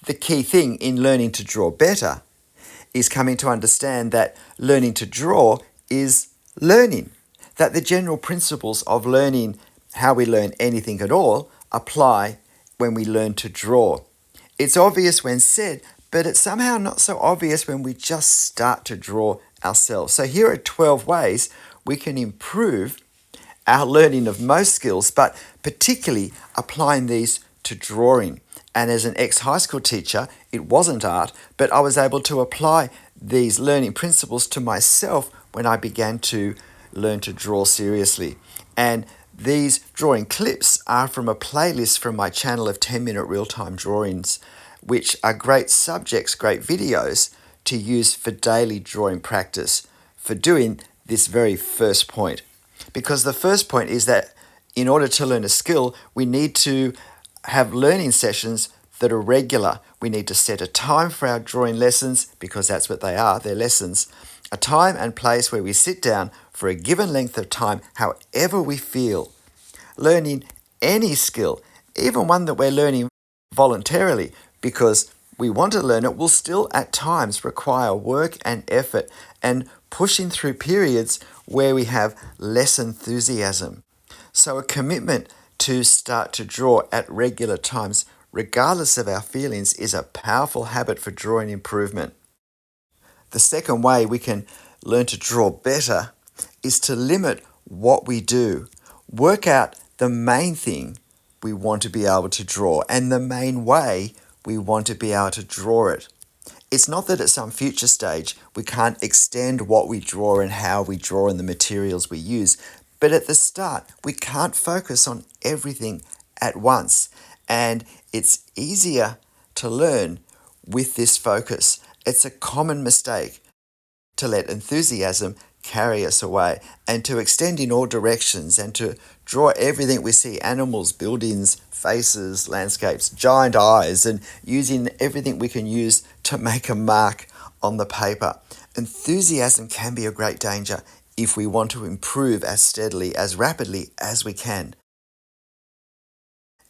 The key thing in learning to draw better is coming to understand that learning to draw is learning, that the general principles of learning how we learn anything at all apply when we learn to draw. It's obvious when said, but it's somehow not so obvious when we just start to draw ourselves. So here are 12 ways we can improve our learning of most skills, but particularly applying these to drawing. And as an ex-high school teacher, it wasn't art, but I was able to apply these learning principles to myself when I began to learn to draw seriously. And these drawing clips are from a playlist from my channel of 10-minute real-time drawings, which are great subjects, great videos to use for daily drawing practice for doing this very first point. Because the first point is that in order to learn a skill, we need to have learning sessions that are regular. We need to set a time for our drawing lessons, because that's what they are, they're lessons. A time and place where we sit down for a given length of time, however we feel. Learning any skill, even one that we're learning voluntarily, because we want to learn it, will still at times require work and effort and pushing through periods where we have less enthusiasm. So a commitment to start to draw at regular times, regardless of our feelings, is a powerful habit for drawing improvement. The second way we can learn to draw better is to limit what we do. Work out the main thing we want to be able to draw and the main way we want to be able to draw it. It's not that at some future stage we can't extend what we draw and how we draw and the materials we use, but at the start we can't focus on everything at once, and it's easier to learn with this focus. It's a common mistake to let enthusiasm carry us away and to extend in all directions and to draw everything we see, animals, buildings, faces, landscapes, giant eyes, and using everything we can use to make a mark on the paper. Enthusiasm can be a great danger if we want to improve as steadily, as rapidly as we can.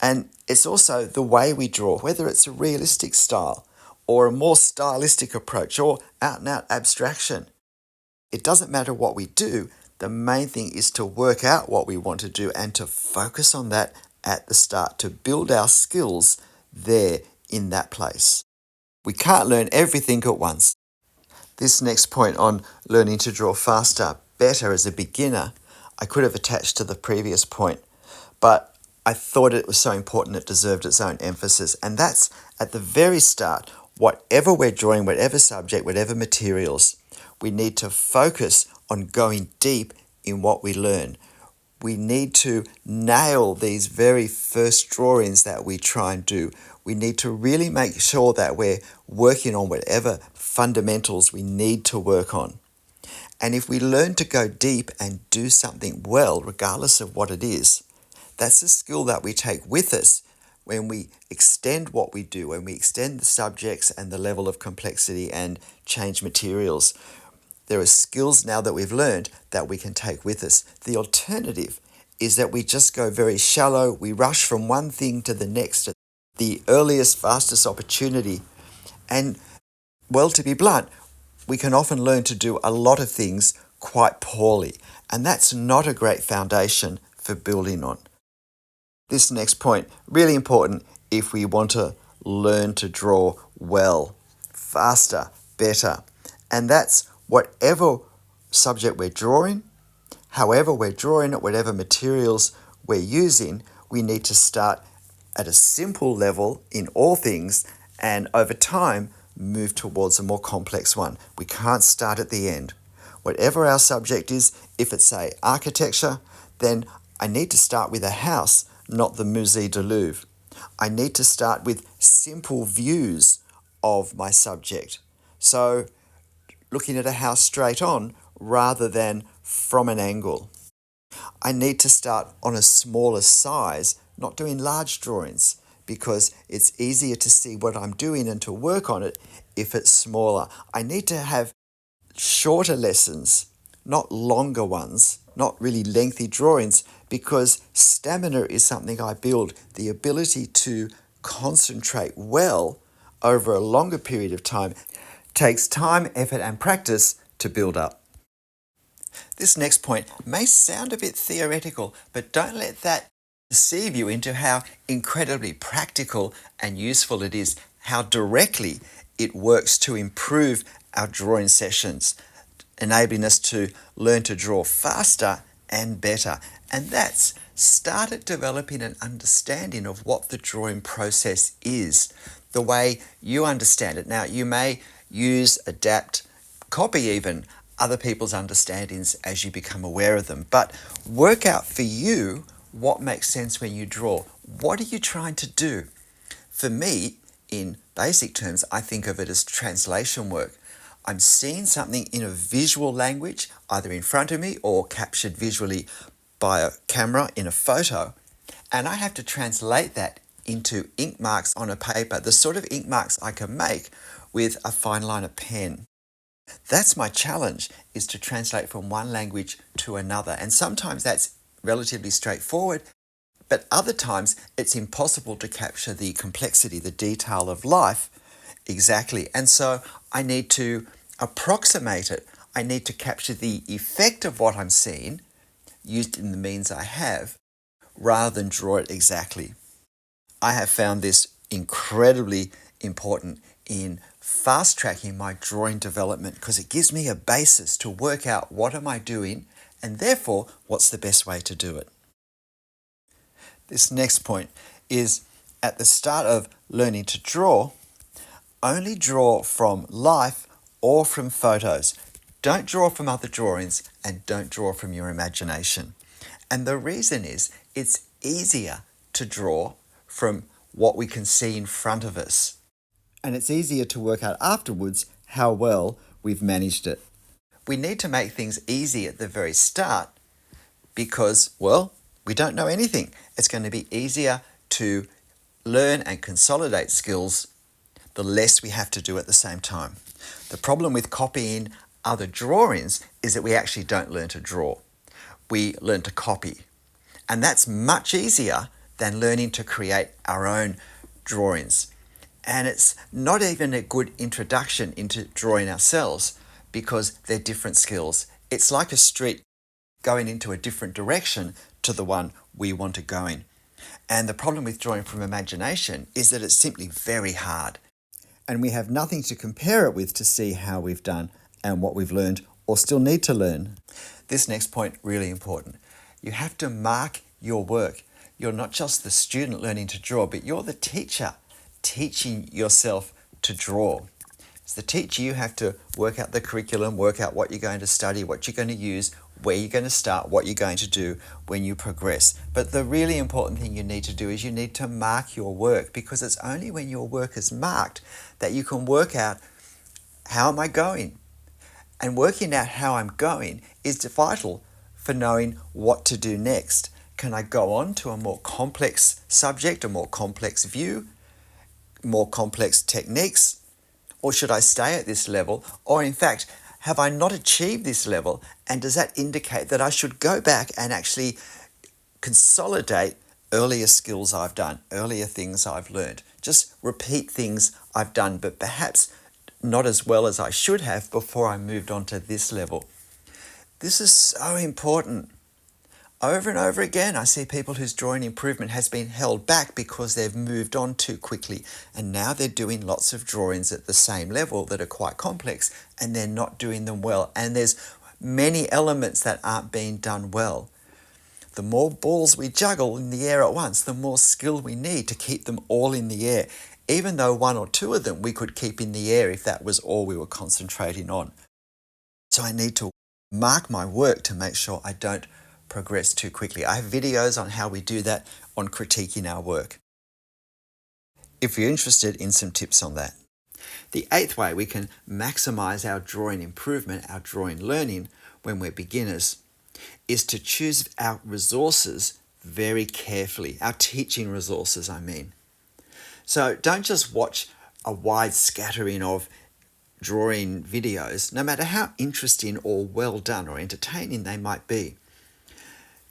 And it's also the way we draw, whether it's a realistic style or a more stylistic approach or out-and-out abstraction. It doesn't matter what we do. The main thing is to work out what we want to do and to focus on that at the start, to build our skills there in that place. We can't learn everything at once. This next point on learning to draw faster, better as a beginner, I could have attached to the previous point, but I thought it was so important it deserved its own emphasis, and that's at the very start. Whatever we're drawing, whatever subject, whatever materials, we need to focus on going deep in what we learn. We need to nail these very first drawings that we try and do. We need to really make sure that we're working on whatever fundamentals we need to work on. And if we learn to go deep and do something well, regardless of what it is, that's a skill that we take with us when we extend what we do, when we extend the subjects and the level of complexity and change materials. There are skills now that we've learned that we can take with us. The alternative is that we just go very shallow. We rush from one thing to the next at the earliest, fastest opportunity. And, well, to be blunt, we can often learn to do a lot of things quite poorly. And that's not a great foundation for building on. This next point, really important if we want to learn to draw well, faster, better. And that's whatever subject we're drawing, however we're drawing it, whatever materials we're using, we need to start at a simple level in all things and over time move towards a more complex one. We can't start at the end. Whatever our subject is, if it's, say, architecture, then I need to start with a house, not the Musée du Louvre. I need to start with simple views of my subject. So, looking at a house straight on rather than from an angle. I need to start on a smaller size, not doing large drawings, because it's easier to see what I'm doing and to work on it if it's smaller. I need to have shorter lessons, not longer ones, not really lengthy drawings, because stamina is something I build, the ability to concentrate well over a longer period of time takes time, effort, and practice to build up. This next point may sound a bit theoretical, but don't let that deceive you into how incredibly practical and useful it is, how directly it works to improve our drawing sessions, enabling us to learn to draw faster and better. And that's started developing an understanding of what the drawing process is, the way you understand it. Now, you may use, adapt, copy even other people's understandings as you become aware of them, but work out for you what makes sense when you draw. What are you trying to do? For me, in basic terms, I think of it as translation work. I'm seeing something in a visual language, either in front of me or captured visually by a camera in a photo, and I have to translate that into ink marks on a paper, the sort of ink marks I can make with a fine liner pen. That's my challenge, is to translate from one language to another, and sometimes that's relatively straightforward, but other times it's impossible to capture the complexity, the detail of life exactly. And so I need to approximate it. I need to capture the effect of what I'm seeing used in the means I have rather than draw it exactly. I have found this incredibly important in fast tracking my drawing development because it gives me a basis to work out what am I doing and therefore what's the best way to do it. This next point is, at the start of learning to draw, only draw from life or from photos. Don't draw from other drawings and don't draw from your imagination. And the reason is it's easier to draw from what we can see in front of us. And it's easier to work out afterwards how well we've managed it. We need to make things easy at the very start because, well, we don't know anything. It's going to be easier to learn and consolidate skills the less we have to do at the same time. The problem with copying other drawings is that we actually don't learn to draw. We learn to copy. And that's much easier than learning to create our own drawings. And it's not even a good introduction into drawing ourselves because they're different skills. It's like a street going into a different direction to the one we want to go in. And the problem with drawing from imagination is that it's simply very hard. And we have nothing to compare it with to see how we've done and what we've learned or still need to learn. This next point, really important. You have to mark your work. You're not just the student learning to draw, but you're the teacher teaching yourself to draw. As the teacher, you have to work out the curriculum, work out what you're going to study, what you're going to use, where you're going to start, what you're going to do when you progress. But the really important thing you need to do is you need to mark your work, because it's only when your work is marked that you can work out, how am I going? And working out how I'm going is vital for knowing what to do next. Can I go on to a more complex subject, a more complex view, more complex techniques? Or should I stay at this level? Or in fact, have I not achieved this level? And does that indicate that I should go back and actually consolidate earlier skills I've done, earlier things I've learned? Just repeat things I've done, but perhaps not as well as I should have before I moved on to this level. This is so important. Over and over again, I see people whose drawing improvement has been held back because they've moved on too quickly, and now they're doing lots of drawings at the same level that are quite complex, and they're not doing them well. And there's many elements that aren't being done well. The more balls we juggle in the air at once, the more skill we need to keep them all in the air, even though one or two of them we could keep in the air if that was all we were concentrating on. So I need to mark my work to make sure I don't progress too quickly. I have videos on how we do that on critiquing our work, if you're interested in some tips on that. The eighth way we can maximize our drawing improvement, our drawing learning when we're beginners, is to choose our resources very carefully, our teaching resources, I mean. So don't just watch a wide scattering of drawing videos, no matter how interesting or well done or entertaining they might be.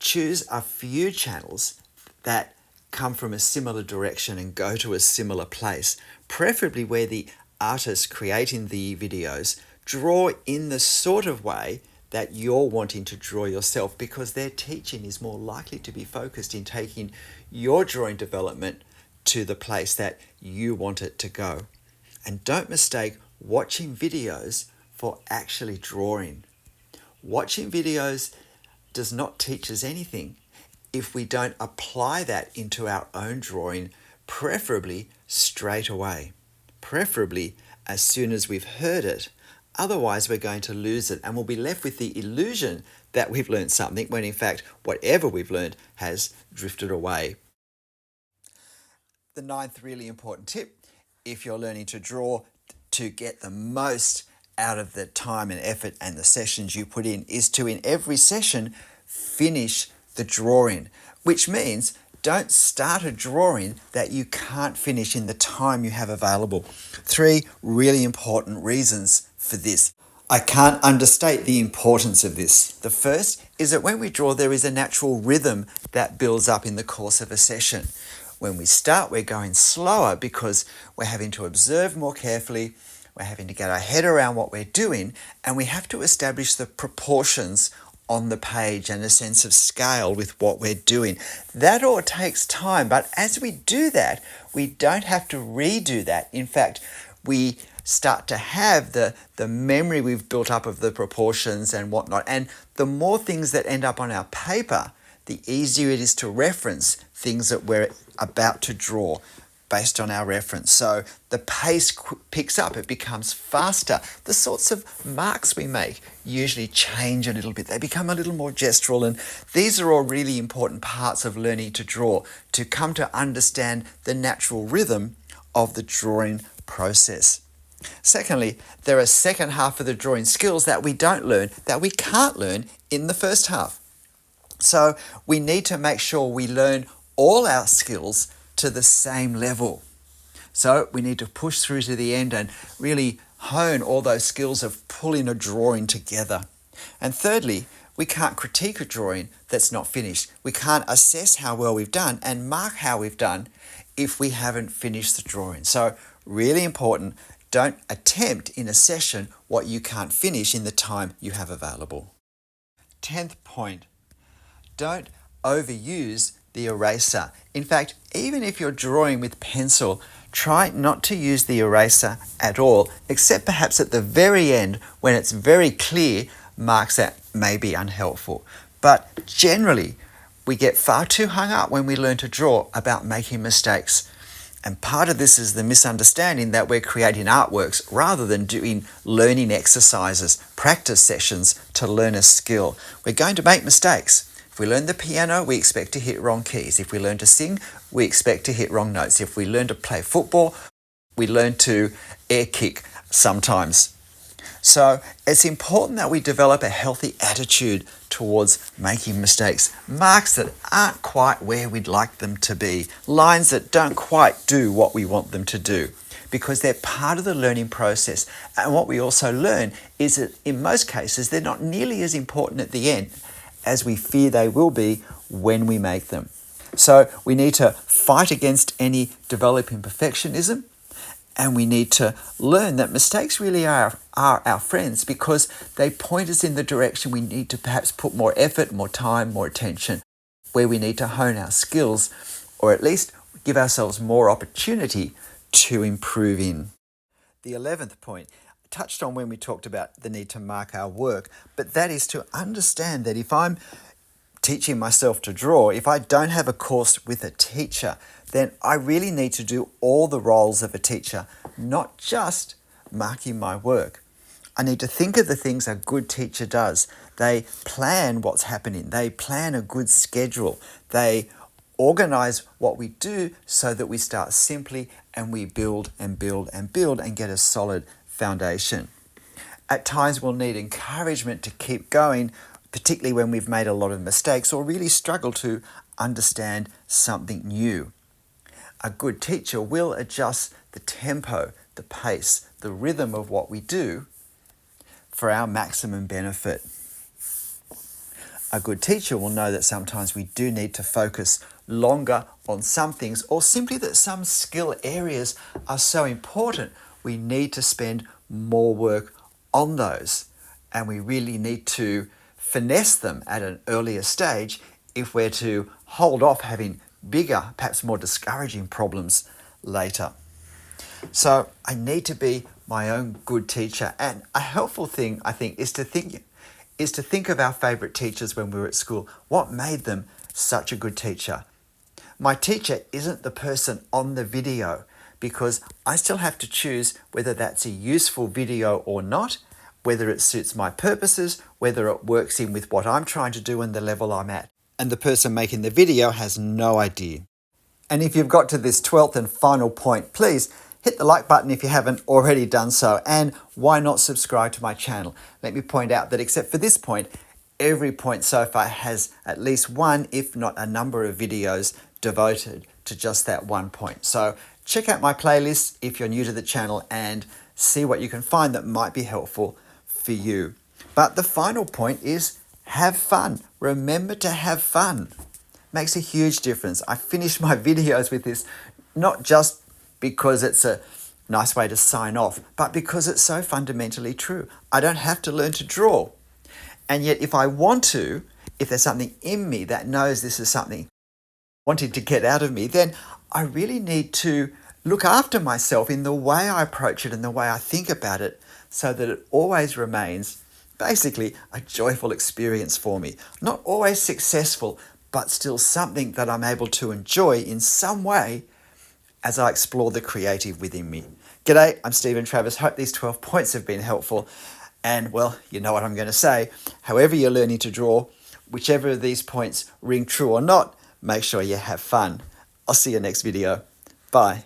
Choose a few channels that come from a similar direction and go to a similar place, preferably where the artist creating the videos draw in the sort of way that you're wanting to draw yourself, because their teaching is more likely to be focused in taking your drawing development to the place that you want it to go. And don't mistake watching videos for actually drawing. Watching videos does not teach us anything if we don't apply that into our own drawing, preferably straight away, preferably as soon as we've heard it. Otherwise, we're going to lose it and we'll be left with the illusion that we've learned something when in fact, whatever we've learned has drifted away. The ninth really important tip, if you're learning to draw to get the most out of the time and effort and the sessions you put in, is to, in every session, finish the drawing, which means don't start a drawing that you can't finish in the time you have available. 3 really important reasons for this. I can't understate the importance of this. The first is that when we draw, there is a natural rhythm that builds up in the course of a session. When we start, we're going slower because we're having to observe more carefully, we're having to get our head around what we're doing, and we have to establish the proportions on the page and a sense of scale with what we're doing. That all takes time, but as we do that, we don't have to redo that. In fact, we start to have the memory we've built up of the proportions and whatnot. And the more things that end up on our paper, the easier it is to reference things that we're about to draw based on our reference. So the pace picks up, it becomes faster. The sorts of marks we make usually change a little bit. They become a little more gestural, and these are all really important parts of learning to draw, to come to understand the natural rhythm of the drawing process. Secondly, there are second half of the drawing skills that we don't learn, that we can't learn in the first half. So we need to make sure we learn all our skills to the same level. So we need to push through to the end and really hone all those skills of pulling a drawing together. And thirdly, we can't critique a drawing that's not finished. We can't assess how well we've done and mark how we've done if we haven't finished the drawing. So really important, don't attempt in a session what you can't finish in the time you have available. 10th point, don't overuse the eraser. In fact, even if you're drawing with pencil, try not to use the eraser at all, except perhaps at the very end when it's very clear marks that may be unhelpful. But generally, we get far too hung up when we learn to draw about making mistakes. And part of this is the misunderstanding that we're creating artworks rather than doing learning exercises, practice sessions to learn a skill. We're going to make mistakes. If we learn the piano, we expect to hit wrong keys. If we learn to sing, we expect to hit wrong notes. If we learn to play football, we learn to air kick sometimes. So it's important that we develop a healthy attitude towards making mistakes. Marks that aren't quite where we'd like them to be. Lines that don't quite do what we want them to do, because they're part of the learning process. And what we also learn is that in most cases, they're not nearly as important at the end as we fear they will be when we make them. So we need to fight against any developing perfectionism, and we need to learn that mistakes really are our friends, because they point us in the direction we need to perhaps put more effort, more time, more attention, where we need to hone our skills, or at least give ourselves more opportunity to improve in. The 11th point, touched on when we talked about the need to mark our work, but that is to understand that if I'm teaching myself to draw, if I don't have a course with a teacher, then I really need to do all the roles of a teacher, not just marking my work. I need to think of the things a good teacher does. They plan what's happening. They plan a good schedule. They organize what we do so that we start simply and we build and build and build and get a solid foundation. At times we'll need encouragement to keep going, particularly when we've made a lot of mistakes or really struggle to understand something new. A good teacher will adjust the tempo, the pace, the rhythm of what we do for our maximum benefit. A good teacher will know that sometimes we do need to focus longer on some things, or simply that some skill areas are so important, we need to spend more work on those. And we really need to finesse them at an earlier stage if we're to hold off having bigger, perhaps more discouraging problems later. So I need to be my own good teacher. And a helpful thing, I think, is to think of our favourite teachers when we were at school. What made them such a good teacher? My teacher isn't the person on the video, because I still have to choose whether that's a useful video or not, whether it suits my purposes, whether it works in with what I'm trying to do and the level I'm at. And the person making the video has no idea. And if you've got to this 12th and final point, please hit the like button if you haven't already done so. And why not subscribe to my channel? Let me point out that except for this point, every point so far has at least one, if not a number of videos devoted to just that one point. So check out my playlist if you're new to the channel and see what you can find that might be helpful for you. But the final point is have fun. Remember to have fun. Makes a huge difference. I finish my videos with this, not just because it's a nice way to sign off, but because it's so fundamentally true. I don't have to learn to draw. And yet if I want to, if there's something in me that knows this is something wanting to get out of me, then I really need to look after myself in the way I approach it and the way I think about it, so that it always remains basically a joyful experience for me. Not always successful, but still something that I'm able to enjoy in some way as I explore the creative within me. G'day, I'm Stephen Travers. Hope these 12 points have been helpful. And well, you know what I'm going to say. However you're learning to draw, whichever of these points ring true or not, make sure you have fun. I'll see you next video. Bye.